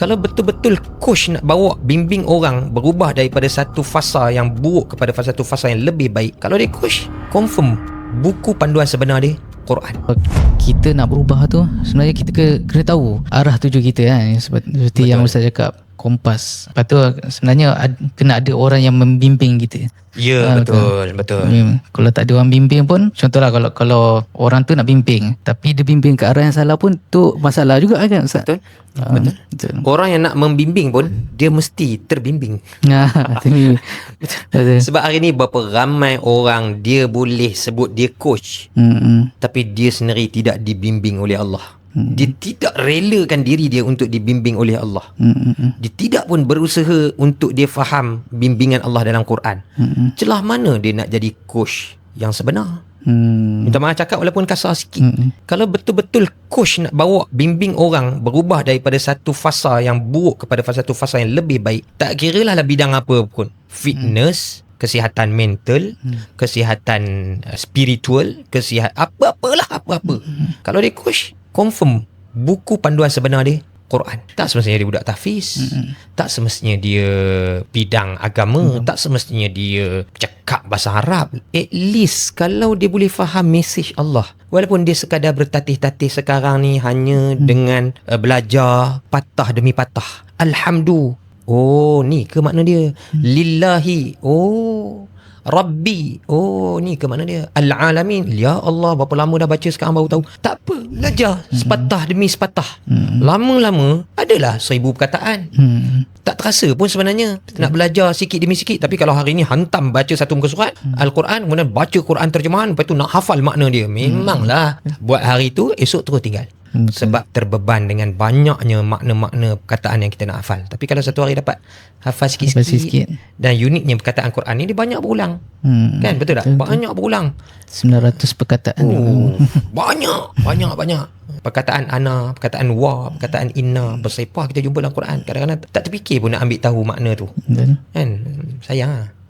Kalau betul-betul coach nak bawa bimbing orang berubah daripada satu fasa yang buruk kepada satu fasa yang lebih baik, kalau dia coach, confirm buku panduan sebenar dia Quran. Kita nak berubah tu sebenarnya kita kena tahu arah tuju kita kan, seperti yang Ustaz cakap, kompas. Lepas tu sebenarnya kena ada orang yang membimbing kita. Ya, betul. Kalau tak ada orang bimbing pun, contohlah kalau orang tu nak bimbing tapi dia bimbing ke arah yang salah pun, tu masalah juga kan Ustaz? Betul. Orang yang nak membimbing pun dia mesti terbimbing. Sebab hari ni berapa ramai orang dia boleh sebut dia coach, tapi dia sendiri tidak dibimbing oleh Allah. Dia tidak relakan diri dia untuk dibimbing oleh Allah. Dia tidak pun berusaha untuk dia faham bimbingan Allah dalam Quran. Celah mana dia nak jadi coach yang sebenar? Minta maaf cakap walaupun kasar sikit. Kalau betul-betul coach nak bawa bimbing orang berubah daripada satu fasa yang buruk kepada satu fasa yang lebih baik, tak kiralah bidang apa pun, fitness, kesihatan mental, kesihatan spiritual, kesihatan apa-apalah. Kalau dia coach, confirm buku panduan sebenar dia Quran. Tak semestinya dia budak tahfiz, tak semestinya dia bidang agama, tak semestinya dia cakap bahasa Arab. At least kalau dia boleh faham mesej Allah, walaupun dia sekadar bertatih-tatih sekarang ni hanya dengan belajar patah demi patah. Alhamdulillah, oh ni ke makna dia. Lillahi, oh Rabbi, oh ni ke makna dia. Al-Alamin, ya Allah, berapa lama dah baca sekarang baru tahu. Tak apa, belajar sepatah demi sepatah. Lama-lama adalah 1000 perkataan. Tak terasa pun sebenarnya. Nak belajar sikit demi sikit. Tapi kalau hari ni hantam baca satu muka surat Al-Quran, kemudian baca Quran terjemahan, lepas tu nak hafal makna dia, memanglah buat hari tu, esok terus tinggal. Sebab terbeban dengan banyaknya makna-makna perkataan yang kita nak hafal. Tapi kalau satu hari dapat hafal sikit-sikit, dan uniknya perkataan Quran ni dia banyak berulang. Kan, betul tak? Banyak berulang. 900 perkataan. Banyak. Perkataan ana, perkataan wa, perkataan inna, bersepah kita jumpa dalam Quran. Kadang-kadang tak terfikir pun nak ambil tahu makna tu. Kan? Sayang lah.